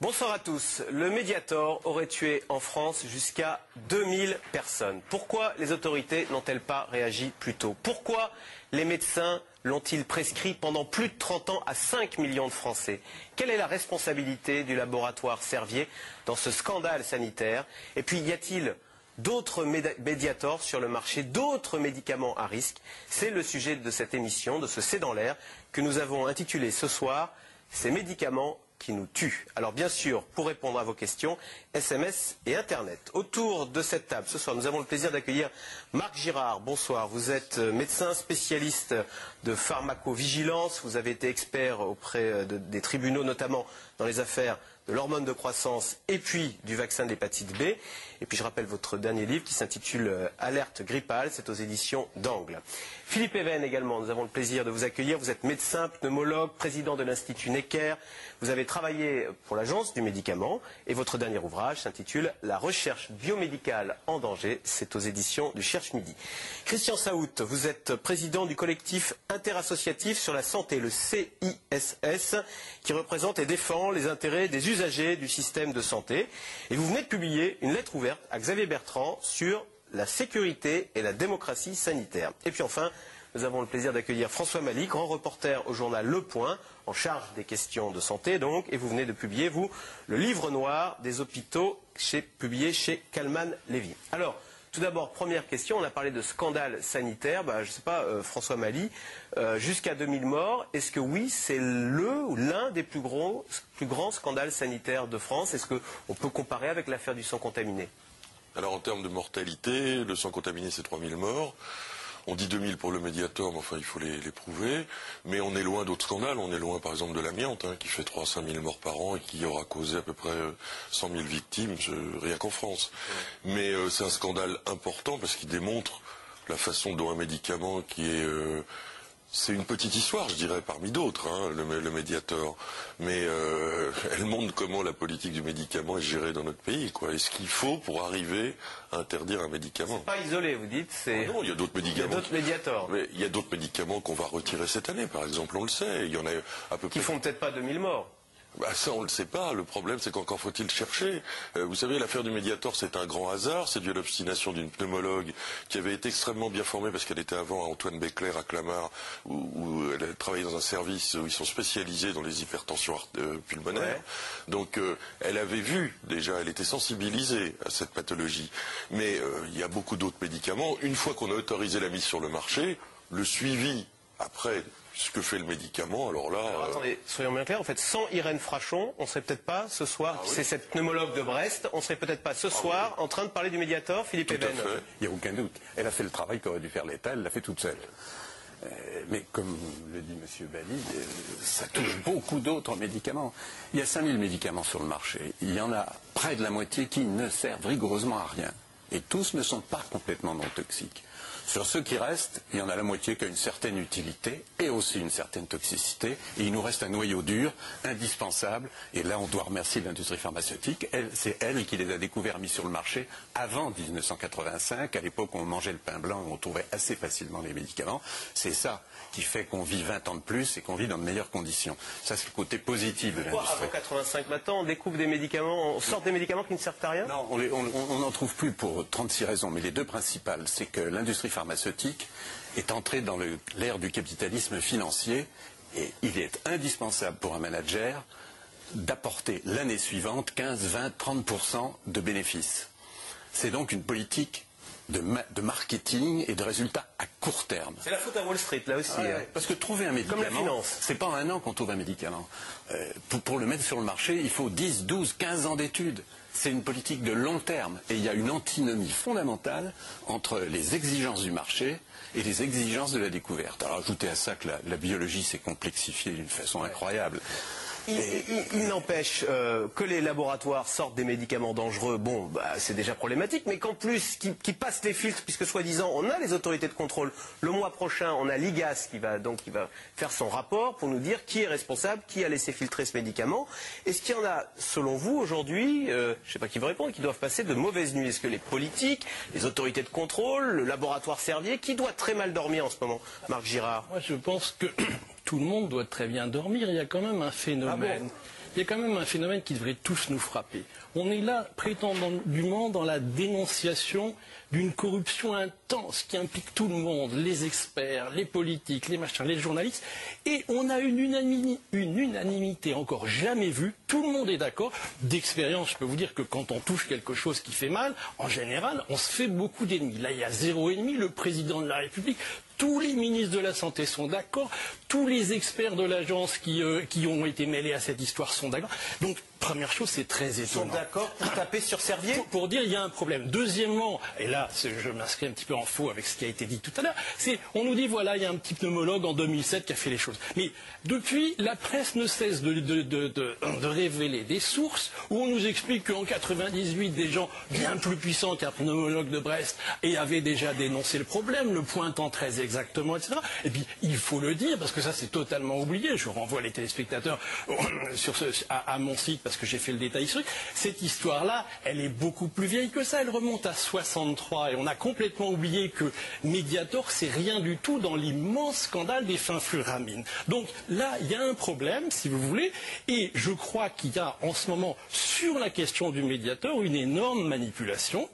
Bonsoir à tous. Le Mediator aurait tué en France jusqu'à 2000 personnes. Pourquoi les autorités n'ont-elles pas réagi plus tôt? Pourquoi les médecins l'ont-ils prescrit pendant plus de 30 ans à 5 millions de Français? Quelle est la responsabilité du laboratoire Servier dans ce scandale sanitaire? Et puis, y a-t-il d'autres Mediators sur le marché, d'autres médicaments à risque? C'est le sujet de cette émission, de ce C'est dans l'air, que nous avons intitulé ce soir « Ces médicaments qui nous tuent ». Alors bien sûr, pour répondre à vos questions, SMS et Internet. Autour de cette table, ce soir, nous avons le plaisir d'accueillir Marc Girard. Bonsoir, vous êtes médecin spécialiste de pharmacovigilance. Vous avez été expert auprès des tribunaux, notamment dans les affaires de l'hormone de croissance et puis du vaccin de l'hépatite B. Et puis je rappelle votre dernier livre qui s'intitule Alerte grippale, c'est aux éditions d'Angle. Philippe Even également, nous avons le plaisir de vous accueillir. Vous êtes médecin, pneumologue, président de l'Institut Necker. Vous avez travaillé pour l'Agence du médicament et votre dernier ouvrage s'intitule La recherche biomédicale en danger, c'est aux éditions du Cherche Midi. Christian Saout, vous êtes président du collectif interassociatif sur la santé, le CISS, qui représente et défend les intérêts des usagers du système de santé. Et vous venez de publier une lettre ouverte à Xavier Bertrand sur la sécurité et la démocratie sanitaire. Et puis enfin, nous avons le plaisir d'accueillir François Mali, grand reporter au journal Le Point, en charge des questions de santé donc, et vous venez de publier, vous, le livre noir des hôpitaux, publié chez Calman Lévy. Alors, tout d'abord, première question, on a parlé de scandale sanitaire, je ne sais pas, François Mali, jusqu'à 2000 morts, est-ce que oui, c'est l'un des plus grands scandales sanitaires de France? Est-ce qu'on peut comparer avec l'affaire du sang contaminé? Alors en termes de mortalité, le sang contaminé c'est 3000 morts. On dit 2000 pour le Mediator, mais enfin il faut les prouver. Mais on est loin d'autres scandales. On est loin par exemple de l'amiante, qui fait 3 à 5 000 morts par an et qui aura causé à peu près 100 000 victimes, rien qu'en France. Mais c'est un scandale important parce qu'il démontre la façon dont un médicament qui est... c'est une petite histoire, je dirais, parmi d'autres, le Mediator. Mais elle montre comment la politique du médicament est gérée dans notre pays, quoi. Et ce qu'il faut pour arriver à interdire un médicament. C'est pas isolé, vous dites. Non, il y a d'autres médicaments. Il y a d'autres Mediators. Mais il y a d'autres médicaments qu'on va retirer cette année, par exemple, on le sait. Il y en a à peu près. Qui font peut-être pas 2000 morts. Ça, on ne le sait pas. Le problème, c'est qu'encore faut-il chercher. Vous savez, l'affaire du Mediator, c'est un grand hasard. C'est dû à l'obstination d'une pneumologue qui avait été extrêmement bien formée parce qu'elle était avant à Antoine Béclair à Clamart, où elle a travaillé dans un service où ils sont spécialisés dans les hypertensions pulmonaires. Ouais. Donc, elle avait vu déjà, elle était sensibilisée à cette pathologie. Mais il y a beaucoup d'autres médicaments. Une fois qu'on a autorisé la mise sur le marché, le suivi après... ce que fait le médicament, alors là... Alors, attendez, soyons bien clairs, en fait, sans Irène Frachon, on serait peut-être pas ce soir, c'est cette pneumologue de Brest, on serait peut-être pas ce soir en train de parler du Mediator, Philippe Eben. Il n'y a aucun doute. Elle a fait le travail qu'aurait dû faire l'État, elle l'a fait toute seule. Mais comme le dit M. Bali, ça touche beaucoup d'autres médicaments. Il y a 5000 médicaments sur le marché. Il y en a près de la moitié qui ne servent rigoureusement à rien. Et tous ne sont pas complètement non toxiques. Sur ceux qui restent, il y en a la moitié qui a une certaine utilité et aussi une certaine toxicité. Et il nous reste un noyau dur, indispensable. Et là, on doit remercier l'industrie pharmaceutique. C'est elle qui les a découverts, mis sur le marché avant 1985. À l'époque, on mangeait le pain blanc et on trouvait assez facilement les médicaments. C'est ça qui fait qu'on vit 20 ans de plus et qu'on vit dans de meilleures conditions. Ça, c'est le côté positif de l'industrie. Avant 85, maintenant, on découvre des médicaments, on sort des médicaments qui ne servent à rien? Non, on n'en trouve plus pour 36 raisons. Mais les deux principales, c'est que l'industrie pharmaceutique est entrée dans l'ère du capitalisme financier et il est indispensable pour un manager d'apporter l'année suivante 15, 20, 30% de bénéfices. C'est donc une politique de marketing et de résultats à court terme. C'est la faute à Wall Street, là aussi. Parce que trouver un médicament, comme la finance. C'est pas en un an qu'on trouve un médicament. Pour le mettre sur le marché, il faut 10, 12, 15 ans d'études. C'est une politique de long terme. Et il y a une antinomie fondamentale entre les exigences du marché et les exigences de la découverte. Alors ajoutez à ça que la biologie s'est complexifiée d'une façon incroyable. Il n'empêche que les laboratoires sortent des médicaments dangereux, c'est déjà problématique, mais qu'en plus, qui passent les filtres, puisque soi-disant, on a les autorités de contrôle. Le mois prochain, on a l'IGAS qui va faire son rapport pour nous dire qui est responsable, qui a laissé filtrer ce médicament. Est-ce qu'il y en a, selon vous, aujourd'hui, je ne sais pas qui veut répondre, qui doivent passer de mauvaises nuits? Est-ce que les politiques, les autorités de contrôle, le laboratoire Servier, qui doit très mal dormir en ce moment? Marc Girard. Moi, je pense que tout le monde doit très bien dormir. Il y a quand même un phénomène. Il y a quand même un phénomène qui devrait tous nous frapper. On est là prétendument dans la dénonciation d'une corruption intense qui implique tout le monde, les experts, les politiques, les machins, les journalistes, et on a une unanimité encore jamais vue. Tout le monde est d'accord. D'expérience, je peux vous dire que quand on touche quelque chose qui fait mal, en général, on se fait beaucoup d'ennemis. Là, il y a 0 ennemi. Le président de la République, tous les ministres de la Santé sont d'accord, tous les experts de l'agence qui ont été mêlés à cette histoire sont d'accord. Donc, première chose, c'est très étonnant. Ils sont d'accord pour taper sur Servier ? Pour dire il y a un problème. Deuxièmement, et là je m'inscris un petit peu en faux avec ce qui a été dit tout à l'heure, on nous dit voilà, il y a un petit pneumologue en 2007 qui a fait les choses. Mais depuis, la presse ne cesse de révéler des sources où on nous explique qu'en 98, des gens bien plus puissants qu'un pneumologue de Brest avaient déjà dénoncé le problème, le pointant très exactement, etc. Et puis, il faut le dire, parce que ça c'est totalement oublié. Je renvoie les téléspectateurs à mon site, parce que j'ai fait le détail historique. Cette histoire-là, elle est beaucoup plus vieille que ça. Elle remonte à 63 et on a complètement oublié que Mediator, c'est rien du tout dans l'immense scandale des fenfluramines. Donc là, il y a un problème, si vous voulez, et je crois qu'il y a en ce moment, sur la question du Mediator, une énorme manipulation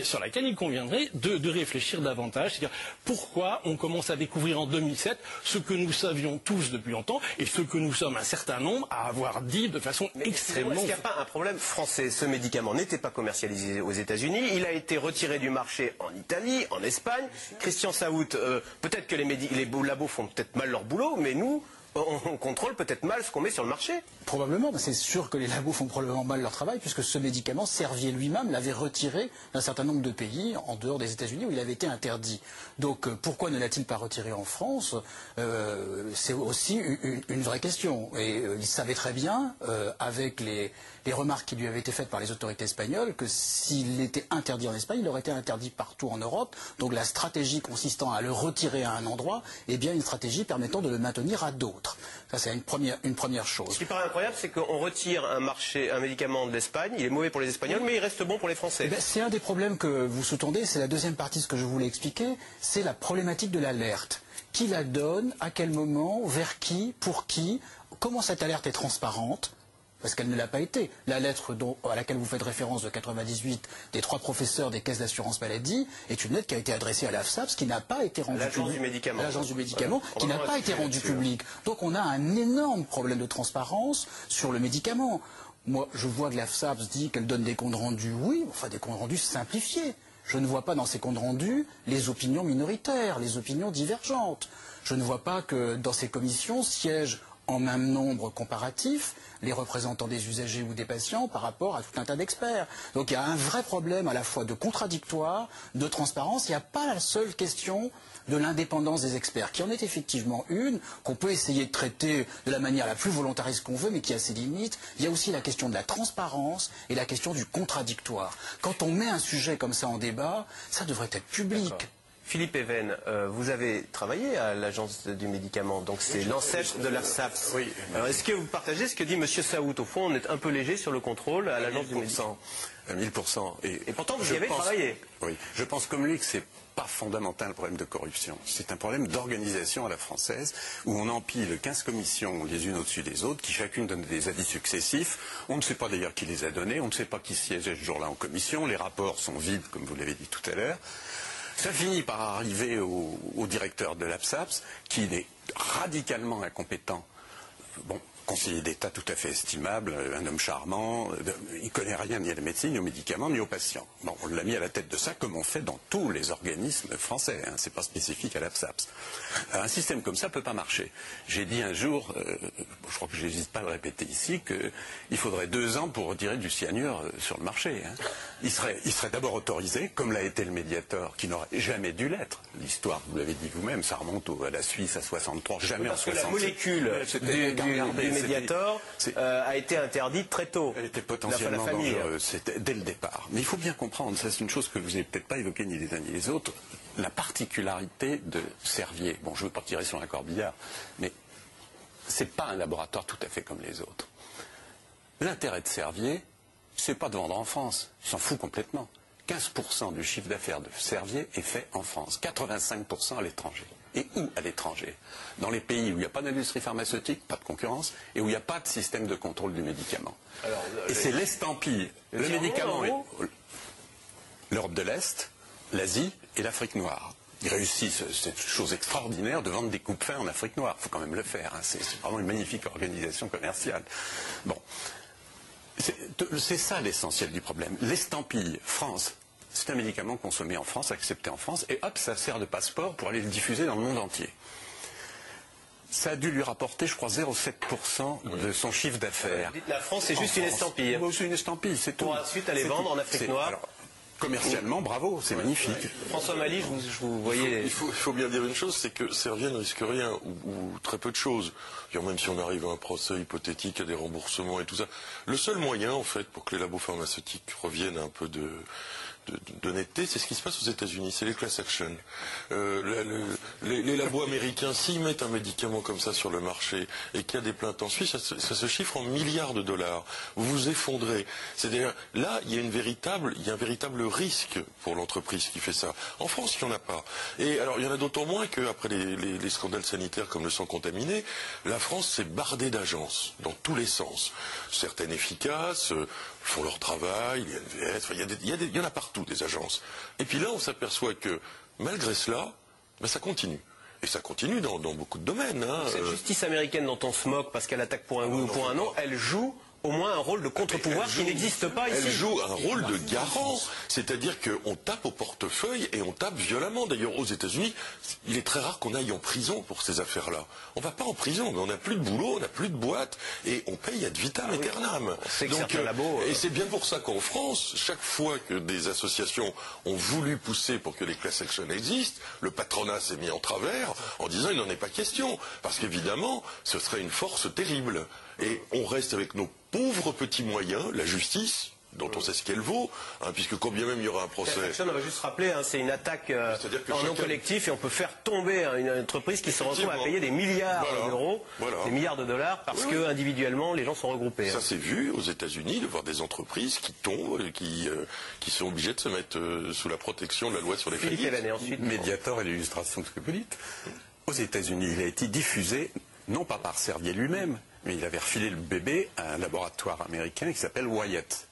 sur laquelle il conviendrait de réfléchir davantage. C'est-à-dire pourquoi on commence à découvrir en 2007 ce que nous savions tous depuis longtemps et ce que nous sommes un certain nombre à avoir dit de façon extrêmement... Est-ce qu'il n'y a pas un problème français? Ce médicament n'était pas commercialisé aux États-Unis, il a été retiré du marché en Italie, en Espagne. Christian Saout, peut-être que les labos font peut-être mal leur boulot, mais nous... on contrôle peut-être mal ce qu'on met sur le marché. Probablement, c'est sûr que les labos font probablement mal leur travail, puisque ce médicament, Servier lui-même l'avait retiré d'un certain nombre de pays, en dehors des États-Unis, où il avait été interdit. Donc pourquoi ne l'a-t-il pas retiré en France? C'est aussi une vraie question. Et il savait très bien, avec les remarques qui lui avaient été faites par les autorités espagnoles, que s'il était interdit en Espagne, il aurait été interdit partout en Europe. Donc la stratégie consistant à le retirer à un endroit, est bien une stratégie permettant de le maintenir à d'autres. Ça, c'est une première chose. Ce qui paraît incroyable, c'est qu'on retire un médicament de l'Espagne, il est mauvais pour les Espagnols, mais il reste bon pour les Français. C'est un des problèmes que vous sous-tendez, c'est la deuxième partie de ce que je voulais expliquer, c'est la problématique de l'alerte. Qui la donne, à quel moment, vers qui, pour qui, comment cette alerte est transparente? Parce qu'elle ne l'a pas été. La lettre à laquelle vous faites référence de 98 des 3 professeurs des caisses d'assurance maladie est une lettre qui a été adressée à l'AFSAPS, qui n'a pas été rendue l'agence du médicament. L'agence du médicament, qui n'a pas été rendue publique. Donc on a un énorme problème de transparence sur le médicament. Moi, je vois que l'AFSAPS dit qu'elle donne des comptes rendus, oui, enfin des comptes rendus simplifiés. Je ne vois pas dans ces comptes rendus les opinions minoritaires, les opinions divergentes. Je ne vois pas que dans ces commissions siègent en même nombre comparatif les représentants des usagers ou des patients par rapport à tout un tas d'experts. Donc il y a un vrai problème à la fois de contradictoire, de transparence. Il n'y a pas la seule question de l'indépendance des experts, qui en est effectivement une, qu'on peut essayer de traiter de la manière la plus volontariste qu'on veut, mais qui a ses limites. Il y a aussi la question de la transparence et la question du contradictoire. Quand on met un sujet comme ça en débat, ça devrait être public. Philippe Even, vous avez travaillé à l'agence du médicament, donc c'est l'ancêtre de l'AFSAPS. Oui. Alors est-ce que vous partagez ce que dit M. Saout? Au fond, on est un peu léger sur le contrôle à l'agence du médicament. À 1000%. Et pourtant, vous y avez travaillé. Oui. Je pense comme lui que c'est pas fondamental le problème de corruption. C'est un problème d'organisation à la française, où on empile 15 commissions les unes au-dessus des autres, qui chacune donne des avis successifs. On ne sait pas d'ailleurs qui les a donnés, on ne sait pas qui siégeait ce jour-là en commission, les rapports sont vides, comme vous l'avez dit tout à l'heure. Ça finit par arriver au directeur de l'AFSAPS, qui est radicalement incompétent. Bon, conseiller d'État tout à fait estimable, un homme charmant, il ne connaît rien ni à la médecine, ni aux médicaments, ni aux patients. Bon, on l'a mis à la tête de ça, comme on fait dans tous les organismes français, hein, c'est pas spécifique à l'AFSAPS. Un système comme ça ne peut pas marcher. J'ai dit un jour, je crois que je n'hésite pas à le répéter ici, qu'il faudrait 2 ans pour retirer du cyanure sur le marché. Hein. Il serait d'abord autorisé, comme l'a été le Mediator, qui n'aurait jamais dû l'être. L'histoire, vous l'avez dit vous-même, ça remonte à la Suisse à 63, jamais en 66. La molécule du Mediator a été interdite très tôt. Elle était potentiellement dangereuse, c'était dès le départ. Mais il faut bien comprendre, ça c'est une chose que vous n'avez peut-être pas évoquée ni les uns ni les autres, la particularité de Servier. Bon, je ne veux pas tirer sur un corbillard, mais ce n'est pas un laboratoire tout à fait comme les autres. L'intérêt de Servier, c'est pas de vendre en France, il s'en fout complètement. 15% du chiffre d'affaires de Servier est fait en France, 85% à l'étranger. Et où à l'étranger? Dans les pays où il n'y a pas d'industrie pharmaceutique, pas de concurrence, et où il n'y a pas de système de contrôle du médicament. Alors, et c'est l'estampille. Le médicament est l'Europe de l'Est, l'Asie et l'Afrique noire. Ils réussissent cette chose extraordinaire de vendre des coupes-fins en Afrique noire. Il faut quand même le faire. Hein. C'est vraiment une magnifique organisation commerciale. Bon. C'est ça l'essentiel du problème. L'estampille France, c'est un médicament consommé en France, accepté en France, et hop, ça sert de passeport pour aller le diffuser dans le monde entier. Ça a dû lui rapporter, je crois, 0,7% de son chiffre d'affaires. La France, c'est juste une estampille. C'est une estampille, c'est tout. Pour ensuite aller vendre en Afrique noire. Alors, commercialement, bravo, c'est magnifique. François Mali, je vous voyais... Il faut bien dire une chose, c'est que Servier ne risque rien, ou très peu de choses. Même si on arrive à un procès hypothétique, à des remboursements et tout ça. Le seul moyen, en fait, pour que les labos pharmaceutiques reviennent à un peu d'honnêteté, c'est ce qui se passe aux États-Unis, c'est les class action. Les labos américains, s'ils mettent un médicament comme ça sur le marché et qu'il y a des plaintes en Suisse, ça se chiffre en milliards de dollars. Vous vous effondrez. C'est-à-dire, là, il y a un véritable risque pour l'entreprise qui fait ça. En France, il n'y en a pas. Et alors, il y en a d'autant moins qu'après les scandales sanitaires comme le sang contaminé, la France s'est bardée d'agences, dans tous les sens. Certaines efficaces, font leur travail, les NVS, il y en a partout des agences. Et puis là, on s'aperçoit que, malgré cela, ça continue. Et ça continue dans beaucoup de domaines. Hein. Cette justice américaine dont on se moque parce qu'elle attaque pour un oui ou pour un non, elle joue au moins un rôle de contre-pouvoir qui n'existe pas ici. Elle joue un rôle de garant, c'est-à-dire qu'on tape au portefeuille et on tape violemment. D'ailleurs, aux États-Unis, il est très rare qu'on aille en prison pour ces affaires-là. On ne va pas en prison, mais on n'a plus de boulot, on n'a plus de boîte et on paye ad vitam aeternam. Et c'est bien pour ça qu'en France, chaque fois que des associations ont voulu pousser pour que les class action existent, le patronat s'est mis en travers en disant il n'en est pas question. Parce qu'évidemment, ce serait une force terrible. Et on reste avec nos pauvres petits moyens, la justice, dont on sait ce qu'elle vaut, puisque quand bien même il y aura un procès... On va juste rappeler, c'est une attaque en non collectif et on peut faire tomber une entreprise qui se retrouve à payer des milliards d'euros, des milliards de dollars, parce que individuellement les gens sont regroupés. Ça s'est vu aux États-Unis, de voir des entreprises qui tombent, qui sont obligées de se mettre sous la protection de la loi sur les faillites. Mediator est l'illustration de ce que vous dites. Aux États-Unis, il a été diffusé, non pas par Servier lui-même, mais il avait refilé le bébé à un laboratoire américain qui s'appelle Wyeth.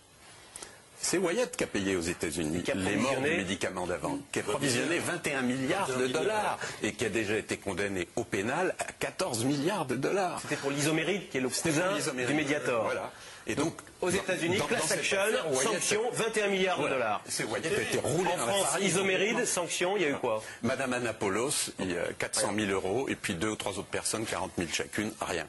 C'est Wyeth qui a payé aux États-Unis les morts du médicament d'avant, qui a provisionné 21 milliards de dollars et qui a déjà été condamné au pénal à 14 milliards de dollars. C'était pour l'isoméride, qui est le cousin du Mediator. Voilà. Et donc, aux États-Unis, class action, sanction, 21 milliards de dollars. Wyeth a été roulé en France, isoméride, sanction, il y a eu quoi? Madame Anapoulos, il y a 400 000 euros, et puis 2 ou 3 autres personnes, 40 000 chacune, rien.